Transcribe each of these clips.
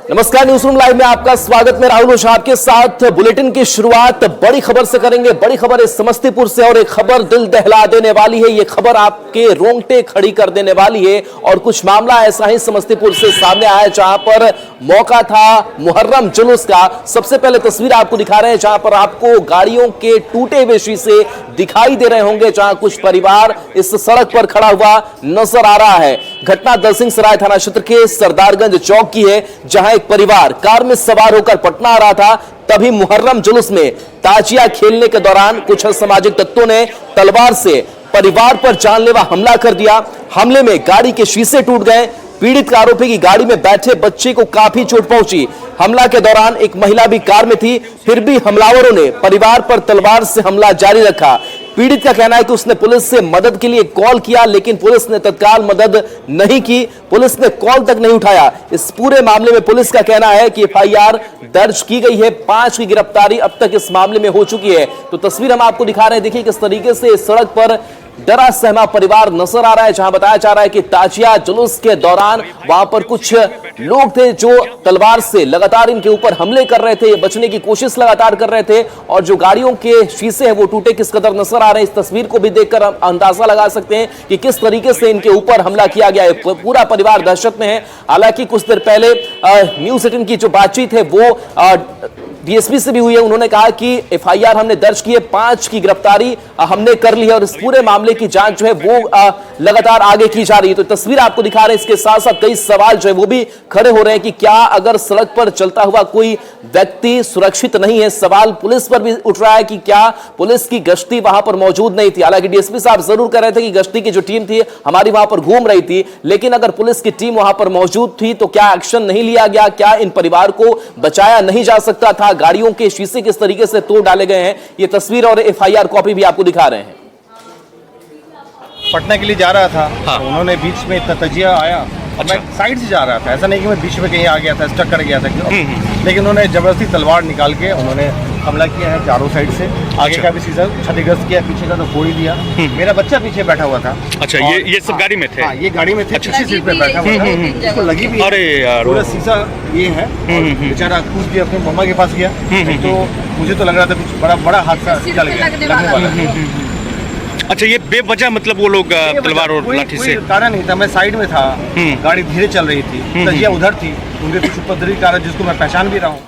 नमस्कार, news room live में आपका स्वागत। मैं राहुल ओझा आपके साथ। बुलेटिन की शुरुआत बड़ी खबर से करेंगे। बड़ी खबर है समस्तीपुर से और एक खबर दिल दहला देने वाली है। ये खबर आपके रोंगटे खड़ी कर देने वाली है और कुछ मामला ऐसा ही समस्तीपुर से सामने आया जहां पर मौका था मुहर्रम जुलूस का। सबसे पहले तस्वीर आपको दिखा रहे हैं जहां पर आपको गाड़ियों के टूटे हुए शीशे दिखाई दे रहे होंगे, जहां कुछ परिवार इस सड़क पर खड़ा हुआ नजर आ रहा है। घटना दलसिंह सराय थाना क्षेत्र के सरदारगंज चौक की है, जहां एक परिवार कार में सवार होकर पटना आ रहा था। तभी मुहर्रम जुलूस में ताजिया खेलने के दौरान कुछ असामाजिक तत्वों ने तलवार से परिवार पर जानलेवा हमला कर दिया। हमले में गाड़ी के शीशे टूट गए। पीड़ित आरोपी की गाड़ी में बैठे बच्चे को काफी चोट पहुंची। हमला के दौरान एक महिला भी कार में थी, फिर भी हमलावरों ने परिवार पर तलवार से हमला जारी रखा। पीड़ित का कहना है कि उसने पुलिस से मदद के लिए कॉल किया, लेकिन पुलिस ने तत्काल मदद नहीं की। पुलिस ने कॉल तक नहीं उठाया। इस पूरे मामले में पुलिस का कहना है कि एफआईआर दर्ज की गई है। 5 की गिरफ्तारी अब तक इस मामले में हो चुकी है। तो तस्वीर हम आपको दिखा रहे हैं। देखिए किस तरीके से इस सड़क पर डरा सहमा परिवार नजर आ रहा है, जहां बताया जा रहा है कि ताजिया जुलूस के दौरान वहां पर कुछ लोग थे जो तलवार से लगातार इनके ऊपर हमले कर रहे थे। बचने की कोशिश लगातार कर रहे थे और जो गाड़ियों के शीशे हैं वो टूटे किस कदर नजर आ रहे हैं। इस तस्वीर को भी देखकर हम अंदाजा लगा सकते हैं कि किस तरीके से इनके ऊपर हमला किया गया है। पूरा परिवार दहशत में है। हालांकि कुछ देर पहले न्यूज 18 की जो बातचीत है वो डीएसपी से भी हुई है। उन्होंने कहा कि एफआईआर हमने दर्ज की है, 5 की गिरफ्तारी हमने कर ली है और इस पूरे मामले की जांच जो है वो लगातार आगे की जा रही है। तो तस्वीर आपको दिखा रहे हैं। इसके साथ साथ कई सवाल जो है वो भी खड़े हो रहे हैं कि क्या अगर सड़क पर चलता हुआ कोई व्यक्ति सुरक्षित नहीं है। सवाल पुलिस पर भी उठ रहा है कि क्या पुलिस की गश्ती वहां पर मौजूद नहीं थी। हालांकि डीएसपी साहब जरूर कह रहे थे कि गश्ती की जो टीम थी हमारी वहां पर घूम रही थी, लेकिन अगर पुलिस की टीम वहां पर मौजूद थी तो क्या एक्शन नहीं लिया गया? क्या इन परिवार को बचाया नहीं जा सकता था? गाड़ियों के शीशे किस तरीके से तोड़ डाले गए हैं, ये तस्वीर और एफआईआर कॉपी भी आपको दिखा रहे हैं। पटना के लिए जा रहा था। हाँ। तो उन्होंने बीच में इतना तजिया आया। अच्छा। मैं साइड से जा रहा था, ऐसा नहीं कि मैं बीच में कहीं आ गया था, स्टक कर गया था लेकिन उन्होंने जबरदस्ती तलवार निकाल के उन्होंने हमला किया है चारों साइड से। आगे का भी शीशा क्षतिग्रस्त किया, पीछे का तो फोड़ ही दिया। मेरा बच्चा पीछे बैठा हुआ था। अच्छा, ये सब गाड़ी में थे? हाँ, ये गाड़ी में थे। अच्छी सीट पे बैठा हुआ था, उसको लगी भी। अरे यार, पूरा शीशा ये है। बेचारा कूद के अपने मम्मा के पास गया। तो मुझे तो लग रहा था कुछ बड़ा हादसा निकल गया, लगने वाला। अच्छा, ये बेवजह मतलब वो लोग तलवार और लाठी से? कारण नहीं था, मैं साइड में था, गाड़ी धीरे चल रही थी, तजिया उधर थी, उनके कुछ उपद्रवी कारण जिसको मैं पहचान भी रहा हूँ।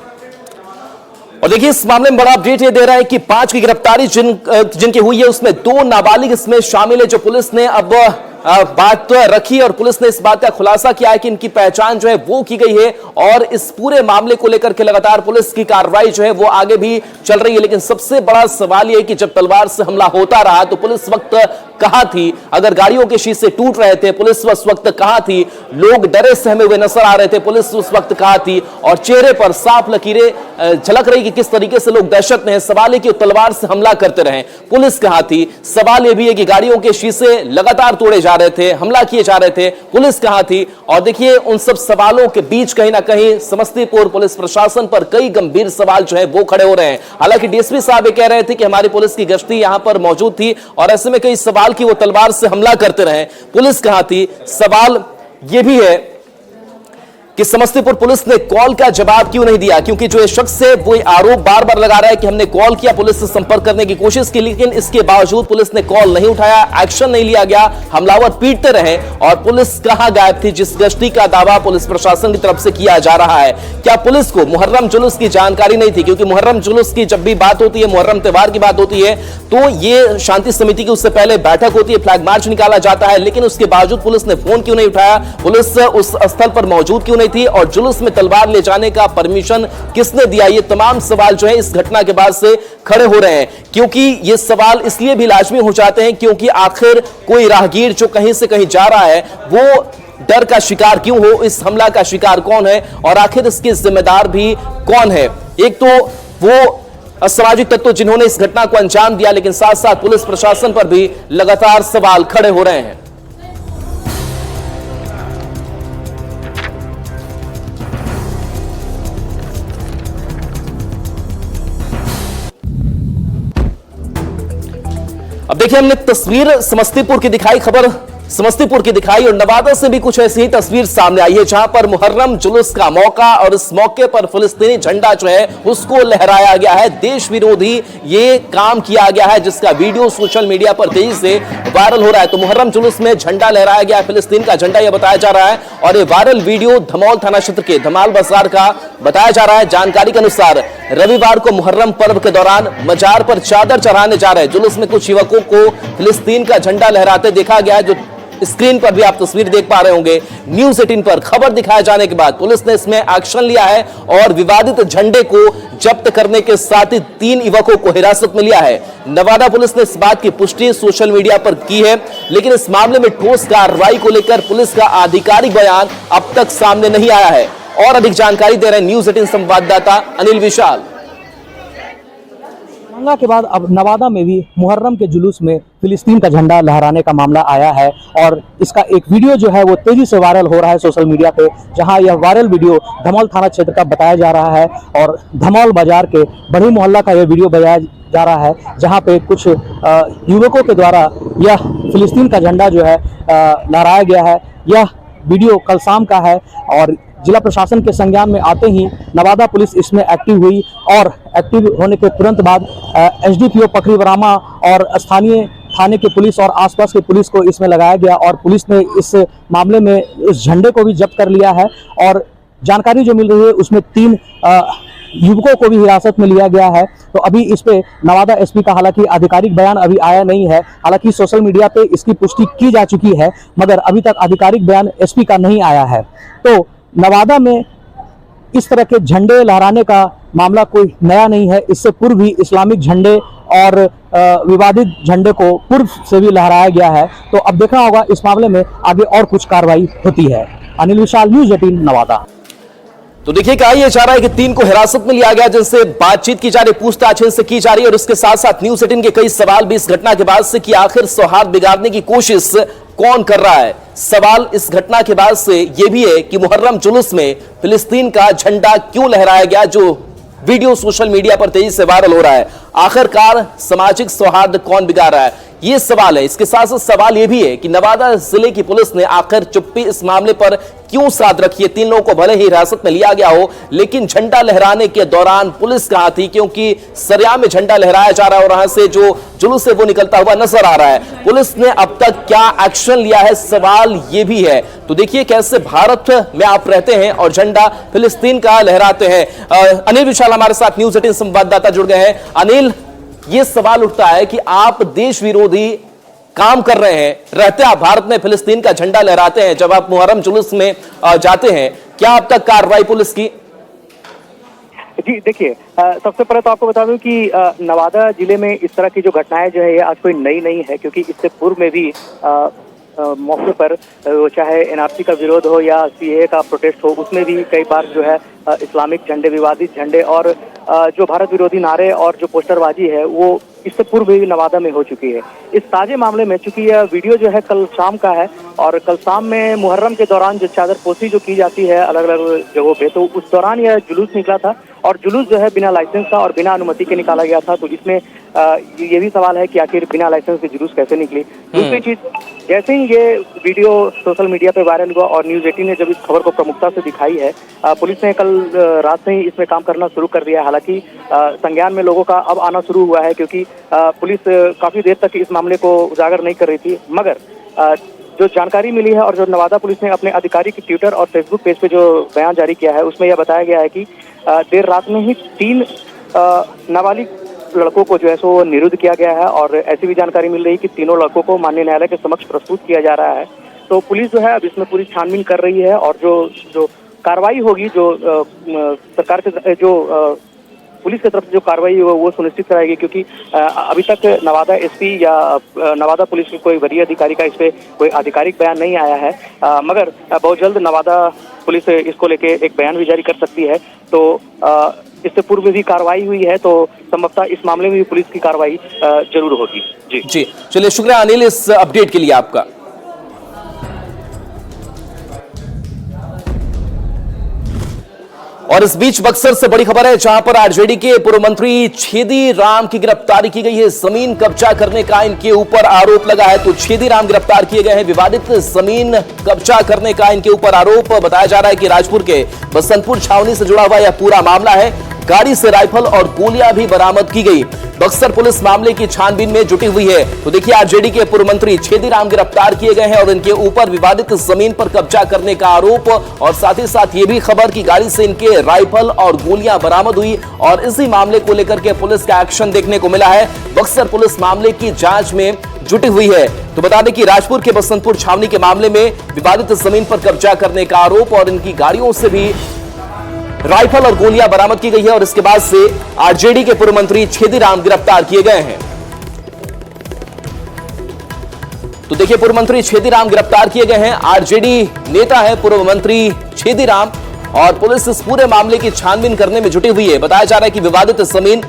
और देखिए इस मामले में बड़ा अपडेट ये दे रहा है कि 5 की गिरफ्तारी जिनकी हुई है उसमें 2 नाबालिग इसमें शामिल है, जो पुलिस ने अब बात तो रखी और पुलिस ने इस बात का खुलासा किया है कि इनकी पहचान जो है वो की गई है और इस पूरे मामले को लेकर के लगातार पुलिस की कार्रवाई जो है वो आगे भी चल रही है। लेकिन सबसे बड़ा सवाल ये है कि जब तलवार से हमला होता रहा तो पुलिस वक्त कहां थी? अगर गाड़ियों के शीशे टूट रहे थे, पुलिस उस वक्त कहां थी? लोग डरे सहमे हुए नजर आ रहे थे, पुलिस उस वक्त कहां थी? और चेहरे पर साफ लकीरें झलक रही कि किस तरीके से लोग दहशत में हैं। सवाल है कि तलवार से हमला करते रहे, पुलिस कहां थी? सवाल यह भी है कि गाड़ियों के शीशे लगातार तोड़े जा रहे थे, हमला किए जा रहे थे, पुलिस कहां थी? और देखिए उन सब सवालों के बीच कहीं ना कहीं समस्तीपुर पुलिस प्रशासन पर कई गंभीर सवाल जो है वो खड़े हो रहे हैं। हालांकि डीएसपी साहब ये कह रहे थे कि हमारी पुलिस की गश्ती यहां पर मौजूद थी और ऐसे में कई सवाल कि वो तलवार से हमला करते रहे, पुलिस कहां थी? सवाल यह भी है कि समस्तीपुर पुलिस ने कॉल का जवाब क्यों नहीं दिया, क्योंकि जो ये शख्स है वो आरोप बार बार लगा रहा है कि हमने कॉल किया, पुलिस से संपर्क करने की कोशिश की, लेकिन इसके बावजूद पुलिस ने कॉल नहीं उठाया, एक्शन नहीं लिया गया, हमलावर पीटते रहे और पुलिस कहां गायब थी जिस गश्ती का दावा पुलिस प्रशासन की तरफ से किया जा रहा है? क्या पुलिस को मुहर्रम जुलूस की जानकारी नहीं थी? क्योंकि मुहर्रम जुलूस की जब भी बात होती है, मुहर्रम त्योहार की बात होती है तो ये शांति समिति की उससे पहले बैठक होती है, फ्लैग मार्च निकाला जाता है, लेकिन उसके बावजूद पुलिस ने फोन क्यों नहीं उठाया? पुलिस उस स्थल पर मौजूद क्यों नहीं थी? और जुलूस में तलवार ले जाने का परमिशन किसने दिया? ये तमाम सवाल जो है इस घटना के बाद से खड़े हो रहे हैं, क्योंकि ये सवाल इसलिए भी लाजमी हो जाते हैं क्योंकि आखिर कोई राहगीर जो कहीं से कहीं जा रहा है वो डर का शिकार क्यों हो? इस हमला का शिकार कौन है और आखिर इसके जिम्मेदार भी कौन है? एक तो वो असामाजिक तत्व जिन्होंने इस घटना को अंजाम दिया, लेकिन साथ साथ पुलिस प्रशासन पर भी लगातार सवाल खड़े हो रहे हैं। अब देखिए हमने तस्वीर समस्तीपुर की दिखाई, खबर समस्तीपुर की दिखाई और नवादा से भी कुछ ऐसी ही तस्वीर सामने आई है, जहां पर मुहर्रम जुलूस का मौका और इस मौके पर फिलिस्तीनी झंडा जो है उसको लहराया गया है। देश विरोधी ये काम किया गया है, जिसका वीडियो सोशल मीडिया पर तेजी से वायरल हो रहा है। तो मुहर्रम जुलूस में झंडा लहराया गया, फिलिस्तीन का झंडा यह बताया जा रहा है और ये वायरल वीडियो धमौल थाना क्षेत्र के धमाल बाजार का बताया जा रहा है। जानकारी के अनुसार रविवार को मुहर्रम पर्व के दौरान मजार पर चादर चढ़ाने जा रहे जुलूस में कुछ युवकों को फिलिस्तीन का झंडा लहराते देखा गया है। जो स्क्रीन पर भी आप तस्वीर देख पा रहे होंगे, न्यूज़ 18 पर खबर दिखाए जाने के बाद पुलिस ने इसमें एक्शन लिया है और विवादित झंडे को जब्त करने के साथ ही 3 युवकों को हिरासत में लिया है। नवादा पुलिस ने इस बात की पुष्टि सोशल मीडिया पर की है, लेकिन इस मामले में ठोस कार्रवाई को लेकर पुलिस का आधिकारिक बयान अब तक सामने नहीं आया है। और अधिक जानकारी दे रहे हैं न्यूज़ 18 संवाददाता अनिल विशाल। दंगा के बाद अब नवादा में भी मुहर्रम के जुलूस में फिलिस्तीन का झंडा लहराने का मामला आया है और इसका एक वीडियो जो है वो तेजी से वायरल हो रहा है सोशल मीडिया पे, जहां यह वायरल वीडियो धमौल थाना क्षेत्र का बताया जा रहा है और धमौल बाजार के बड़ी मोहल्ला का यह वीडियो बताया जा रहा है, जहां पे कुछ युवकों के द्वारा यह फिलिस्तीन का झंडा जो है लहराया गया है। यह वीडियो कल शाम का है और जिला प्रशासन के संज्ञान में आते ही नवादा पुलिस इसमें एक्टिव हुई और एक्टिव होने के तुरंत बाद एसडीपीओ पखरी बरामा और स्थानीय थाने के पुलिस और आसपास के पुलिस को इसमें लगाया गया और पुलिस ने इस मामले में इस झंडे को भी जब्त कर लिया है। और जानकारी जो मिल रही है उसमें 3 युवकों को भी हिरासत में लिया गया है। तो अभी इस पे नवादा एसपी का हालांकि आधिकारिक बयान अभी आया नहीं है, हालांकि सोशल मीडिया पे इसकी पुष्टि की जा चुकी है, मगर अभी तक आधिकारिक बयान एसपी का नहीं आया है। तो नवादा में इस तरह के झंडे लहराने का मामला कोई नया नहीं है, इससे पूर्व भी इस्लामिक झंडे और विवादित झंडे को पूर्व से भी लहराया गया है। तो अब देखना होगा इस मामले में आगे और कुछ कार्रवाई होती है। अनिल विशाल, न्यूज़ 18 नवादा। तो देखिए कहा यह जा रहा है कि 3 को हिरासत में लिया गया, जिनसे बातचीत की जा रही, पूछताछ इनसे की जा रही है और उसके साथ साथ न्यूज़ 18 के कई सवाल भी इस घटना के बाद से कि आखिर सौहार्द बिगाड़ने की कोशिश कौन कर रहा है। सवाल इस घटना के बाद से यह भी है कि मुहर्रम जुलूस में फिलिस्तीन का झंडा क्यों लहराया गया, जो वीडियो सोशल मीडिया पर तेजी से वायरल हो रहा है। आखिरकार सामाजिक सौहार्द कौन बिगाड़ रहा है, यह सवाल है। इसके साथ साथ सवाल यह भी है कि नवादा जिले की पुलिस ने आखिर चुप्पी इस मामले पर क्यों साध रखी है। 3 लोगों को भले ही हिरासत में लिया गया हो, लेकिन झंडा लहराने के दौरान पुलिस कहां थी, क्योंकि सरिया में झंडा लहराया जा रहा है और वहां से जो जुलूस है वो निकलता हुआ नजर आ रहा है। पुलिस ने अब तक क्या एक्शन लिया है, सवाल यह भी है। तो देखिए कैसे भारत में आप रहते हैं और झंडा फिलिस्तीन का लहराते हैं। अनिल विशाल हमारे साथ न्यूज़ 18 संवाददाता जुड़ गए हैं। अनिल, यह सवाल उठता है कि आप देश विरोधी काम कर रहे हैं, रहते आप भारत में, फिलिस्तीन का झंडा लहराते हैं, जब आप मुहर्रम जुलूस में जाते हैं, क्या अब तक कार्रवाई पुलिस की? जी देखिए, सबसे पहले तो आपको बता दूं कि नवादा जिले में इस तरह की जो घटनाएं जो है ये आज कोई नई नहीं है, क्योंकि इससे पूर्व में भी मौके पर चाहे एनआरसी का विरोध हो या सीएए का प्रोटेस्ट हो, उसमें भी कई बार जो है इस्लामिक झंडे, विवादित झंडे और जो भारत विरोधी नारे और जो पोस्टरबाजी है वो इससे पूर्व भी नवादा में हो चुकी है। इस ताजे मामले में चूंकि यह वीडियो जो है कल शाम का है और कल शाम में मुहर्रम के दौरान जो चादर पोशी जो की जाती है अलग अलग जगहों पे, तो उस दौरान यह जुलूस निकला था और जुलूस जो है बिना लाइसेंस का और बिना अनुमति के निकाला गया था। तो इसमें ये भी सवाल है कि आखिर बिना लाइसेंस के जुलूस कैसे निकली। दूसरी चीज, जैसे ही ये वीडियो सोशल मीडिया पे वायरल हुआ और न्यूज़ 18 ने जब इस खबर को प्रमुखता से दिखाई है, पुलिस ने कल रात से ही इसमें काम करना शुरू कर दिया है। हालांकि संज्ञान में लोगों का अब आना शुरू हुआ है, क्योंकि पुलिस काफी देर तक इस मामले को उजागर नहीं कर रही थी, मगर जो जानकारी मिली है और जो नवादा पुलिस ने अपने आधिकारिक ट्विटर और फेसबुक पेज पे जो बयान जारी किया है उसमें यह बताया गया है कि देर रात में ही 3 नाबालिग लड़कों को जो है सो निरुद्ध किया गया है और ऐसी भी जानकारी मिल रही है कि तीनों लड़कों को माननीय न्यायालय के समक्ष प्रस्तुत किया जा रहा है। तो पुलिस जो है अब इसमें पूरी छानबीन कर रही है और जो कार्रवाई होगी, जो सरकार के जो पुलिस की तरफ से जो कार्रवाई हो वो सुनिश्चित कराएगी, क्योंकि अभी तक नवादा एसपी या नवादा पुलिस के कोई वरीय अधिकारी का इस पे कोई आधिकारिक बयान नहीं आया है, मगर बहुत जल्द नवादा पुलिस इसको लेके एक बयान भी जारी कर सकती है। तो इससे पूर्व भी कार्रवाई हुई है, तो संभवतः इस मामले में भी पुलिस की कार्रवाई जरूर होगी। जी चलिए, शुक्रिया अनिल इस अपडेट के लिए आपका। और इस बीच बक्सर से बड़ी खबर है, जहां पर आरजेडी के पूर्व मंत्री छेदी राम की गिरफ्तारी की गई है। जमीन कब्जा करने का इनके ऊपर आरोप लगा है। तो छेदी राम गिरफ्तार किए गए हैं। विवादित जमीन कब्जा करने का इनके ऊपर आरोप बताया जा रहा है कि राजपुर के बसंतपुर छावनी से जुड़ा हुआ यह पूरा मामला है। गाड़ी से राइफल और गोलियां भी बरामद की गई। बक्सर पुलिस मामले की छानबीन में जुटी हुई है। तो देखिए, आरजेडी के पूर्व मंत्री छेदी राम गिरफ्तार किए गए हैं और इनके ऊपर विवादित जमीन पर कब्जा करने का आरोप, और साथ ही साथ ये भी खबर कि गाड़ी से इनके राइफल और गोलियां बरामद हुई, और इसी मामले को लेकर के पुलिस का एक्शन देखने को मिला है। बक्सर पुलिस मामले की जांच में जुटी हुई है। तो बता दें कि राजपुर के बसंतपुर छावनी के मामले में विवादित जमीन पर कब्जा करने का आरोप और इनकी गाड़ियों से भी राइफल और गोलियां बरामद की गई है, और इसके बाद से आरजेडी के पूर्व मंत्री छेदी राम गिरफ्तार किए गए हैं। तो देखिए, पूर्व मंत्री छेदी राम गिरफ्तार किए गए हैं। आरजेडी नेता है पूर्व मंत्री छेदी राम, और पुलिस इस पूरे मामले की छानबीन करने में जुटी हुई है। बताया जा रहा है कि विवादित जमीन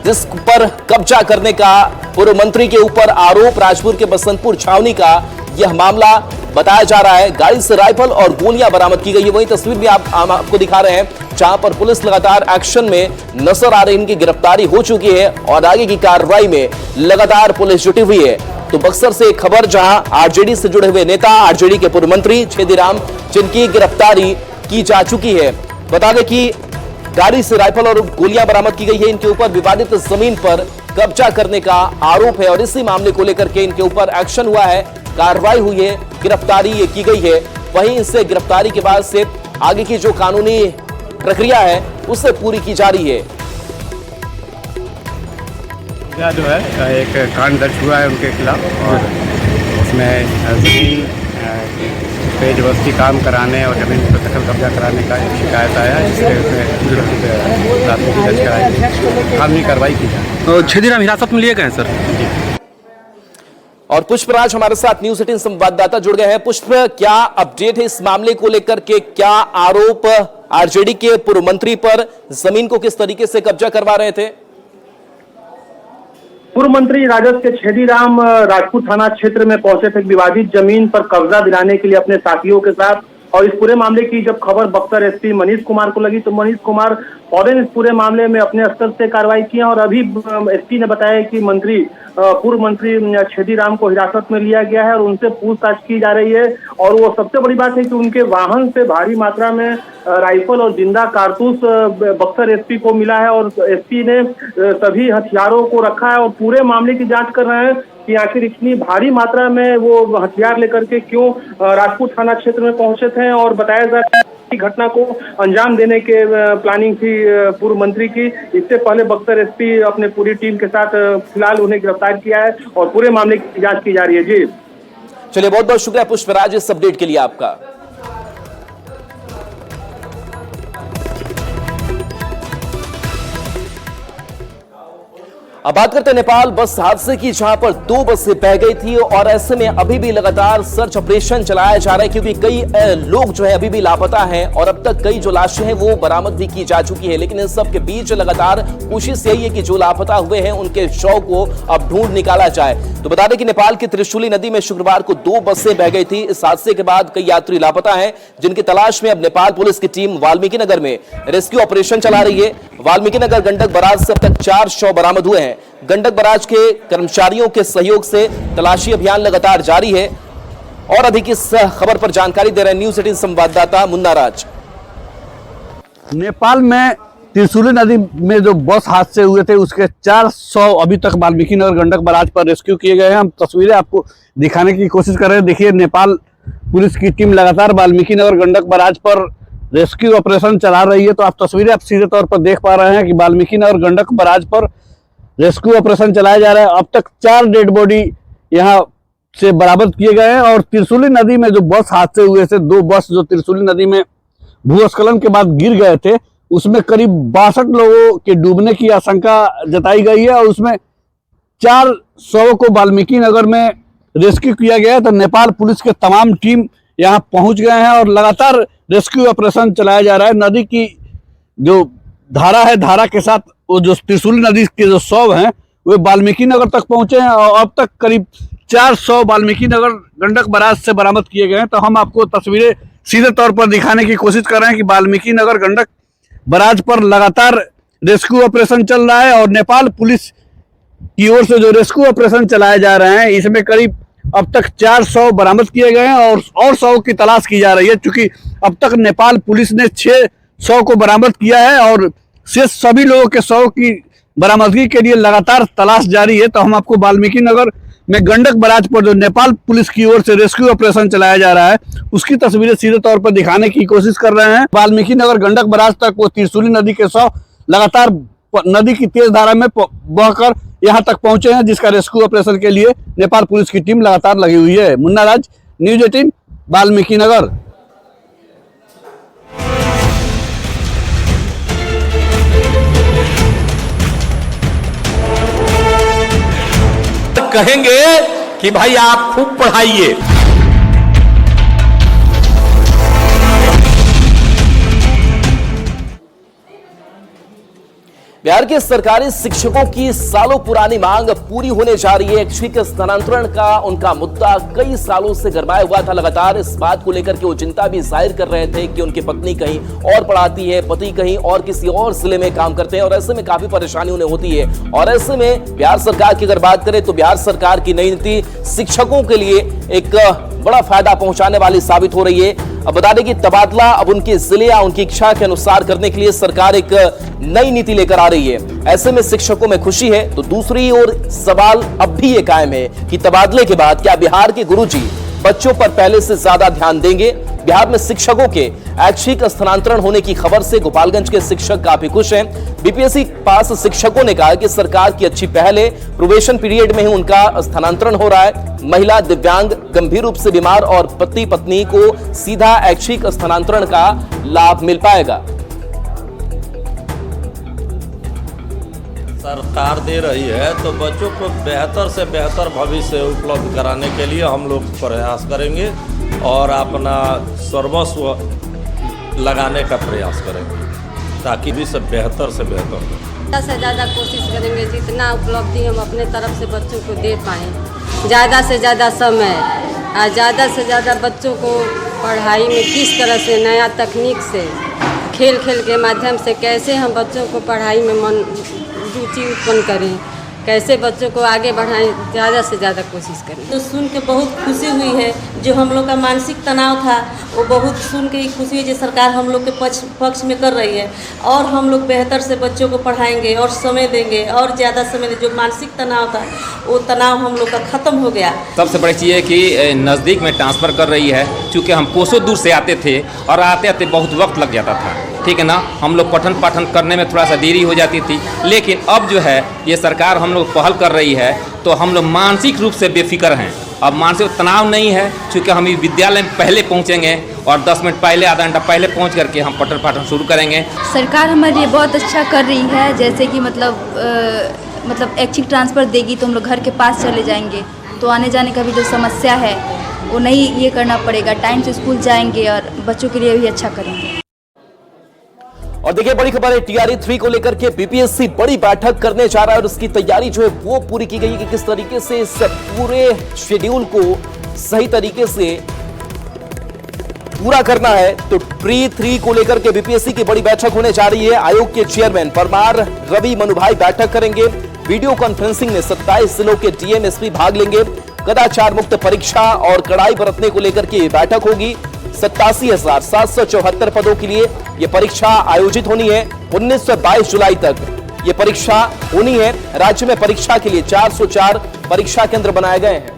जिस पर कब्जा करने का पूर्व मंत्री के ऊपर आरोप, राजपुर के बसंतपुर छावनी का यह मामला बताया जा रहा है। गाड़ी से राइफल और गोलियां बरामद की गई है। वही तस्वीर भी आपको दिखा रहे हैं, जहां पर पुलिस लगातार एक्शन में नजर आ रही है। इनकी गिरफ्तारी हो चुकी है और आगे की कार्रवाई में लगातार पुलिस जुटी हुई है। तो बक्सर से एक खबर, जहां आरजेडी से जुड़े हुए नेता, आरजेडी के पूर्व मंत्री छेदी राम, जिनकी गिरफ्तारी की जा चुकी है। बता दें कि गाड़ी से राइफल और गोलियां बरामद की गई है। इनके ऊपर विवादित जमीन पर कब्जा करने का आरोप है, और इसी मामले को लेकर के इनके ऊपर एक्शन हुआ है, कार्रवाई हुई है, गिरफ्तारी ये की गई है। वहीं इससे गिरफ्तारी के बाद से आगे की जो कानूनी प्रक्रिया है उसे पूरी की जा रही है। यह जो है एक कांड दर्ज हुआ है उनके खिलाफ, और उसमें जमीन पे जबरदस्ती काम कराने और जमीन पर दखल कब्जा कराने का एक शिकायत आया है, जिसके प्राथमिकी दर्ज कराई, कानूनी कार्रवाई की जाए। छेदी राम हिरासत में लिए गए सर। और पुष्पराज हमारे साथ न्यूज 18 संवाददाता जुड़ गए हैं। पुष्प, क्या अपडेट है इस मामले को लेकर के? क्या आरोप आरजेडी के पूर्व मंत्री पर जमीन को किस तरीके से कब्जा करवा रहे थे? पूर्व मंत्री राजद के छेदी राम राजपुर थाना क्षेत्र में पहुंचे थे विवादित जमीन पर कब्जा दिलाने के लिए अपने साथियों के साथ, और इस पूरे मामले की जब खबर बक्सर एसपी मनीष कुमार को लगी तो मनीष कुमार फौरन इस पूरे मामले में अपने स्तर से कार्रवाई की, और अभी एसपी ने बताया कि पूर्व मंत्री छेदी राम को हिरासत में लिया गया है और उनसे पूछताछ की जा रही है। और वो सबसे बड़ी बात है कि उनके वाहन से भारी मात्रा में राइफल और जिंदा कारतूस बक्सर एसपी को मिला है, और एसपी ने सभी हथियारों को रखा है और पूरे मामले की जांच कर रहे हैं कि आखिर इतनी भारी मात्रा में वो हथियार लेकर के क्यों राजपुर थाना क्षेत्र में पहुंचे थे। और बताया जा रहा है कि घटना को अंजाम देने के प्लानिंग थी पूर्व मंत्री की। इससे पहले बक्सर एसपी अपने पूरी टीम के साथ फिलहाल उन्हें गिरफ्तार किया है और पूरे मामले की जांच की जा रही है। जी चलिए, बहुत बहुत शुक्रिया पुष्पराज इस अपडेट के लिए आपका। अब बात करते हैं नेपाल बस हादसे की, जहां पर 2 बसें बह गई थी, और ऐसे में अभी भी लगातार सर्च ऑपरेशन चलाया जा रहा है, क्योंकि कई लोग जो है अभी भी लापता हैं, और अब तक कई जो लाशें हैं वो बरामद भी की जा चुकी है। लेकिन इन सब के बीच लगातार कोशिश यही है कि जो लापता हुए हैं उनके शव को अब ढूंढ निकाला जाए। तो बता दें कि नेपाल की त्रिशूली नदी में शुक्रवार को 2 बसें बह गई थी। इस हादसे के बाद कई यात्री लापता हैं, जिनकी तलाश में अब नेपाल पुलिस की टीम वाल्मीकि नगर में रेस्क्यू ऑपरेशन चला रही है। वाल्मीकि नगर गंडक बराज से अब तक 4 शव बरामद हुए हैं। गंडक बराज के कर्मचारियों के सहयोग से तलाशी अभियान लगातार जारी है, और अधिक इस खबर पर जानकारी दे रहे हैं न्यूज 18 संवाददाता मुन्ना राज। नेपाल में त्रिशूली नदी में जो बस हादसे हुए थे उसके 400 अभी तक वाल्मीकि नगर गंडक बराज पर रेस्क्यू किए गए हैं। हम तस्वीरें आपको दिखाने की कोशिश कर रहे हैं। देखिए, नेपाल पुलिस की टीम लगातार वाल्मीकि नगर गंडक बराज पर रेस्क्यू ऑपरेशन चला रही है। तो आप तस्वीरें आप सीधे तौर पर देख पा रहे हैं कि वाल्मीकि नगर गंडक बराज पर रेस्क्यू ऑपरेशन चलाया जा रहा है। अब तक 4 डेड बॉडी यहाँ से बरामद किए गए हैं, और त्रिशूली नदी में जो बस हादसे हुए थे, 2 बस जो त्रिशूली नदी में भूस्खलन के बाद गिर गए थे, उसमें करीब 62 लोगों के डूबने की आशंका जताई गई है, और उसमें 4 शवों को वाल्मीकि नगर में रेस्क्यू किया गया है। तो नेपाल पुलिस के तमाम टीम यहाँ पहुंच गए हैं और लगातार रेस्क्यू ऑपरेशन चलाया जा रहा है। नदी की जो धारा है, धारा के साथ वो जो त्रिशूली नदी के जो शव हैं वे वाल्मीकि नगर तक पहुंचे हैं, और अब तक करीब 400 वाल्मीकि नगर गंडक बराज से बरामद किए गए हैं। तो हम आपको तस्वीरें सीधे तौर पर दिखाने की कोशिश कर रहे हैं कि वाल्मीकि नगर गंडक बराज पर लगातार रेस्क्यू ऑपरेशन चल रहा है और नेपाल पुलिस की ओर से जो रेस्क्यू ऑपरेशन चलाए जा रहे हैं इसमें करीब अब तक 400 बरामद किए गए हैं और 100 की तलाश की जा रही है, क्योंकि अब तक नेपाल पुलिस ने 600 को बरामद किया है और शेष सभी लोगों के 100 की बरामदगी के लिए लगातार तलाश जारी है। तो हम आपको वाल्मीकि नगर में गंडक बराज पर जो नेपाल पुलिस की ओर से रेस्क्यू ऑपरेशन चलाया जा रहा है उसकी तस्वीरें सीधे तौर पर दिखाने की कोशिश कर रहे हैं। वाल्मीकि नगर गंडक बराज तक वो त्रिशूली नदी के 100 लगातार नदी की तेज धारा में बहकर यहां तक पहुंचे हैं, जिसका रेस्क्यू ऑपरेशन के लिए नेपाल पुलिस की टीम लगातार लगी हुई है। मुन्ना राज, न्यूज 18, वाल्मीकि नगर। कहेंगे कि भाई आप खूब पढ़ाइए। बिहार के सरकारी शिक्षकों की सालों पुरानी मांग पूरी होने जा रही है। ऐच्छिक स्थानांतरण का उनका मुद्दा कई सालों से गरमाया हुआ था। लगातार इस बात को लेकर के वो चिंता भी जाहिर कर रहे थे कि उनकी पत्नी कहीं और पढ़ाती है, पति कहीं और किसी और जिले में काम करते हैं और ऐसे में काफी परेशानी उन्हें होती है। और ऐसे में बिहार सरकार की अगर बात करें तो बिहार सरकार की नई नीति शिक्षकों के लिए एक बड़ा फायदा पहुंचाने वाली साबित हो रही है। अब बता दें कि तबादला अब उनके जिले या उनकी इच्छा के अनुसार करने के लिए सरकार एक नई नीति लेकर आ रही है। ऐसे में शिक्षकों में खुशी है तो दूसरी ओर सवाल अब भी ये कायम है कि तबादले के बाद क्या बिहार के गुरुजी बच्चों पर पहले से ज्यादा ध्यान देंगे। बिहार में शिक्षकों के ऐच्छिक स्थानांतरण होने की खबर से गोपालगंज के शिक्षक काफी खुश हैं। बीपीएससी पास शिक्षकों ने कहा कि सरकार की अच्छी पहल है। प्रोबेशन पीरियड में ही उनका स्थानांतरण हो रहा है। महिला, दिव्यांग, गंभीर रूप से बीमार और पति पत्नी को सीधा ऐच्छिक स्थानांतरण का लाभ मिल पाएगा। सरकार दे रही है तो बच्चों को बेहतर से बेहतर भविष्य उपलब्ध कराने के लिए हम लोग प्रयास करेंगे और अपना सर्वस्व लगाने का प्रयास करेंगे ताकि भी सब बेहतर से बेहतर हो। ज़्यादा से ज़्यादा कोशिश करेंगे जितना उपलब्धि हम अपने तरफ से बच्चों को दे पाएँ, ज़्यादा से ज़्यादा समय और ज़्यादा से ज़्यादा बच्चों को पढ़ाई में किस तरह से नया तकनीक से खेल के माध्यम से कैसे हम बच्चों को पढ़ाई में रुचि उत्पन्न करें, कैसे बच्चों को आगे बढ़ाएं, ज़्यादा से ज़्यादा कोशिश करें। तो सुन के बहुत खुशी हुई है। जो हम लोग का मानसिक तनाव था वो बहुत सुन के खुशी हुई जो सरकार हम लोग के पक्ष में कर रही है और हम लोग बेहतर से बच्चों को पढ़ाएंगे और समय देंगे और ज़्यादा समय जो मानसिक तनाव था वो तनाव हम लोग का ख़त्म हो गया। सबसे बड़ी चीज़ है कि नज़दीक में ट्रांसफ़र कर रही है, क्योंकि हम कोसों दूर से आते थे और आते आते बहुत वक्त लग जाता था, ठीक है ना। हम लोग पठन पाठन करने में थोड़ा सा देरी हो जाती थी, लेकिन अब जो है ये सरकार हम लोग पहल कर रही है तो हम लोग मानसिक रूप से बेफिक्र हैं। अब मानसिक तनाव नहीं है, क्योंकि हम विद्यालय में पहले पहुंचेंगे और 10 मिनट पहले, आधा घंटा पहले पहुंच करके हम पठन पाठन शुरू करेंगे। सरकार हमारे लिए बहुत अच्छा कर रही है, जैसे कि मतलब ऐच्छिक ट्रांसफ़र देगी तो हम लोग घर के पास चले जाएंगे, तो आने जाने का भी जो समस्या है वो नहीं ये करना पड़ेगा, टाइम से स्कूल जाएंगे और बच्चों के लिए भी अच्छा करेंगे। और देखिए बड़ी खबर है, टीआरई 3 को लेकर के बीपीएससी बड़ी बैठक करने जा रहा है और उसकी तैयारी जो है वो पूरी की गई है कि किस तरीके से इस पूरे शेड्यूल को सही तरीके से पूरा करना है। तो प्री 3 को लेकर के बीपीएससी की बड़ी बैठक होने जा रही है। आयोग के चेयरमैन परमार रवि मनुभाई बैठक करेंगे। वीडियो कॉन्फ्रेंसिंग में 27 जिलों के डीएम एसपी भाग लेंगे। कदाचार मुक्त परीक्षा और कड़ाई बरतने को लेकर के बैठक होगी। 87,774 पदों के लिए यह परीक्षा आयोजित होनी है। 19 से 22 जुलाई तक यह परीक्षा होनी है। राज्य में परीक्षा के लिए 404 परीक्षा केंद्र बनाए गए हैं।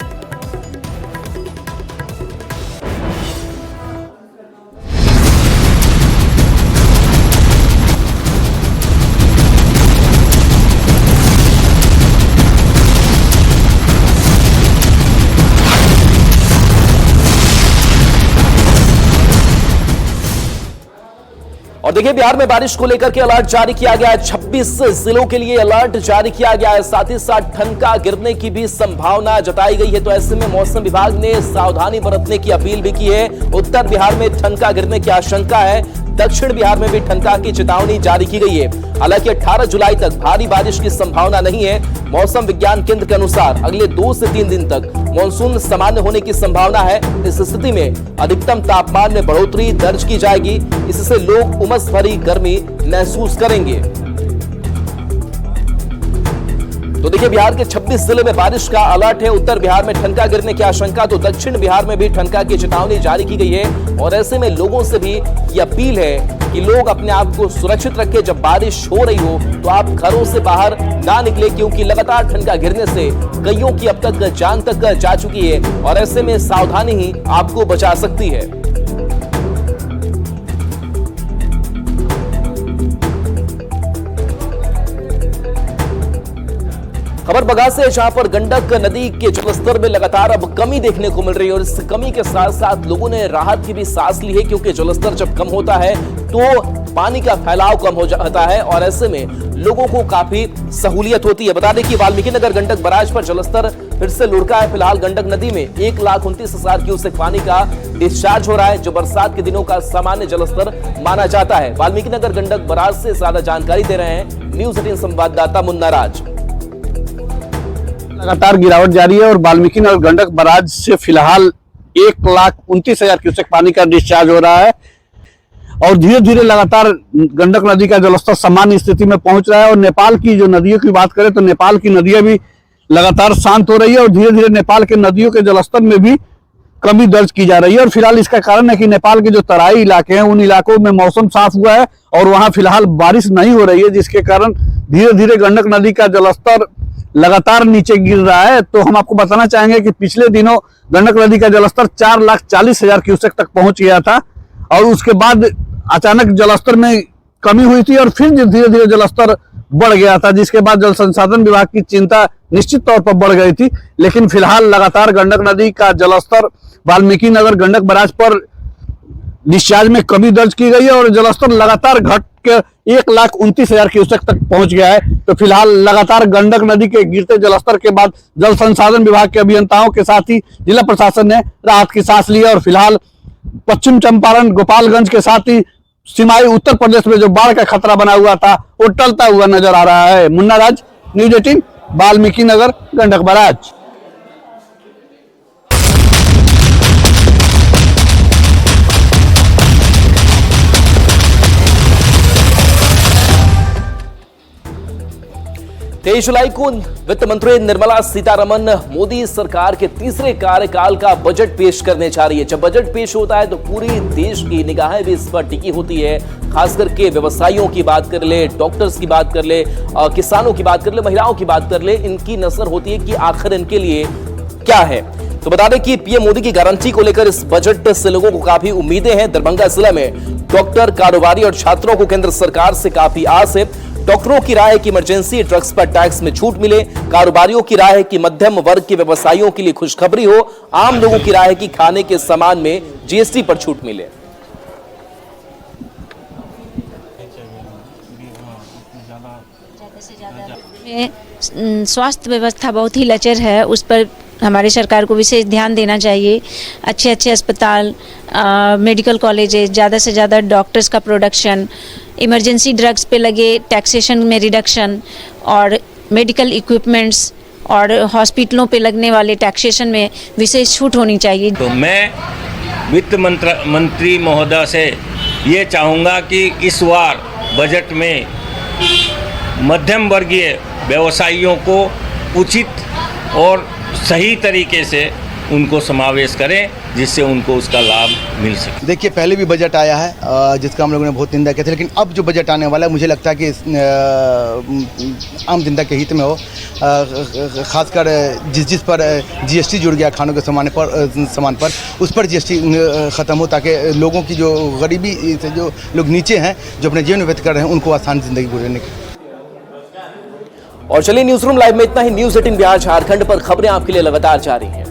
और देखिए बिहार में बारिश को लेकर के अलर्ट जारी किया गया है। 26 जिलों के लिए अलर्ट जारी किया गया है। साथ ही साथ ठनका गिरने की भी संभावना जताई गई है। तो ऐसे में मौसम विभाग ने सावधानी बरतने की अपील भी की है। उत्तर बिहार में ठनका गिरने की आशंका है। दक्षिण बिहार में भी ठनका की चेतावनी जारी की गई है। हालांकि 18 जुलाई तक भारी बारिश की संभावना नहीं है। मौसम विज्ञान केंद्र के अनुसार अगले 2 से 3 दिन तक मानसून सामान्य होने की संभावना है। इस स्थिति में अधिकतम तापमान में बढ़ोतरी दर्ज की जाएगी। इससे लोग उमस भरी गर्मी महसूस करेंगे। तो देखिए, बिहार के 26 जिले में बारिश का अलर्ट है। उत्तर बिहार में ठनका गिरने की आशंका, तो दक्षिण बिहार में भी ठनका की चेतावनी जारी की गई है। और ऐसे में लोगों से भी ये अपील है कि लोग अपने आप को सुरक्षित रखें। जब बारिश हो रही हो तो आप घरों से बाहर ना निकले, क्योंकि लगातार ठनका गिरने से कईयों की अब तक जान तक जा चुकी है। और ऐसे में सावधानी ही आपको बचा सकती है। खबर बगा से, जहां पर गंडक नदी के जलस्तर में लगातार अब कमी देखने को मिल रही है। और इस कमी के साथ साथ लोगों ने राहत की भी सांस ली है, क्योंकि जलस्तर जब कम होता है तो पानी का फैलाव कम हो जाता है और ऐसे में लोगों को काफी सहूलियत होती है। बता दें कि वाल्मीकि नगर गंडक बराज पर जलस्तर फिर से लुढ़का है। फिलहाल गंडक नदी में 1,29,000 क्यूसेक पानी का डिस्चार्ज हो रहा है, जो बरसात के दिनों का सामान्य जलस्तर माना जाता है। वाल्मीकि नगर गंडक बराज से ज्यादा जानकारी दे रहे हैं न्यूज 18 संवाददाता मुन्ना राज। लगातार गिरावट जारी है और वाल्मीकि नगर गंडक बराज से फिलहाल 1,29,000 क्यूसेक पानी का डिस्चार्ज हो रहा है और धीरे धीरे लगातार गंडक नदी का जलस्तर सामान्य स्थिति में पहुंच रहा है। और नेपाल की जो नदियों की बात करें तो नेपाल की नदियां भी लगातार शांत हो रही है और धीरे धीरे नेपाल के नदियों के जलस्तर में भी कमी दर्ज की जा रही है। और फिलहाल इसका कारण है कि नेपाल के जो तराई इलाके हैं उन इलाकों में मौसम साफ हुआ है और वहां फिलहाल बारिश नहीं हो रही है, जिसके कारण धीरे धीरे गंडक नदी का जलस्तर लगातार नीचे गिर रहा है। तो हम आपको बताना चाहेंगे कि पिछले दिनों गंडक नदी का जलस्तर 4,40,000 क्यूसेक तक पहुंच गया था और उसके बाद अचानक जलस्तर में कमी हुई थी और फिर धीरे धीरे जलस्तर बढ़ गया था, जिसके बाद जल संसाधन विभाग की चिंता निश्चित तौर पर बढ़ गई थी। लेकिन फिलहाल लगातार गंडक नदी का जलस्तर वाल्मीकि नगर गंडक बराज पर डिस्चार्ज में कमी दर्ज की गई है और जलस्तर लगातार घट के 1,29,000 क्यूसेक तक पहुंच गया है। तो फिलहाल लगातार गंडक नदी के गिरते जलस्तर के बाद जल संसाधन विभाग के अभियंताओं के साथ ही जिला प्रशासन ने राहत की सांस ली है और फिलहाल पश्चिम चंपारण, गोपालगंज के साथ ही सीमाई उत्तर प्रदेश में जो बाढ़ का खतरा बना हुआ था वो टलता हुआ नजर आ रहा है। मुन्ना राज, न्यूज 18, वाल्मीकि नगर गंडक बराज। तेईस जुलाई को वित्त मंत्री निर्मला सीतारमण मोदी सरकार के तीसरे कार्यकाल का बजट पेश करने जा रही है। जब बजट पेश होता है तो पूरी देश की निगाहें भी इस पर टिकी होती है। खास करके व्यवसायियों की बात कर ले, डॉक्टर्स की बात कर ले, किसानों की बात कर ले, महिलाओं की बात कर ले, इनकी नजर होती है कि आखिर इनके लिए क्या है। तो बता दें कि पीएम मोदी की गारंटी को लेकर इस बजट से लोगों को काफी उम्मीदें हैं। दरभंगा जिले में डॉक्टर, कारोबारी और छात्रों को केंद्र सरकार से काफी आस है। डॉक्टरों की राय है कि इमरजेंसी ड्रग्स पर टैक्स में छूट मिले। कारोबारियों की राय है कि मध्यम वर्ग के व्यवसायियों के लिए खुशखबरी हो। आम लोगों की राय है कि खाने के सामान में जीएसटी पर छूट मिले। स्वास्थ्य व्यवस्था बहुत ही लचर है, उस पर हमारी सरकार को विशेष ध्यान देना चाहिए। अच्छे अच्छे अस्पताल, मेडिकल कॉलेजेस, ज़्यादा से ज़्यादा डॉक्टर्स का प्रोडक्शन, इमरजेंसी ड्रग्स पे लगे टैक्सेशन में रिडक्शन और मेडिकल इक्विपमेंट्स और हॉस्पिटलों पे लगने वाले टैक्सेशन में विशेष छूट होनी चाहिए। तो मैं वित्त मंत्री महोदय से ये चाहूँगा कि इस बार बजट में मध्यम वर्गीय व्यवसायियों को उचित और सही तरीके से उनको समावेश करें, जिससे उनको उसका लाभ मिल सके। देखिए, पहले भी बजट आया है जिसका हम लोगों ने बहुत निंदा की थी, लेकिन अब जो बजट आने वाला है मुझे लगता है कि आम जनता के हित में हो। खासकर जिस पर जीएसटी जुड़ गया खानों के सामान पर उस पर जीएसटी ख़त्म हो, ताकि लोगों की जो गरीबी से जो लोग नीचे हैं, जो अपने जीवन व्यतीत कर रहे हैं, उनको आसान ज़िंदगी गुजरने की। और चलिए, न्यूज रूम लाइव में इतना ही। न्यूज 18 बिहार झारखंड पर खबरें आपके लिए लगातार जारी हैं।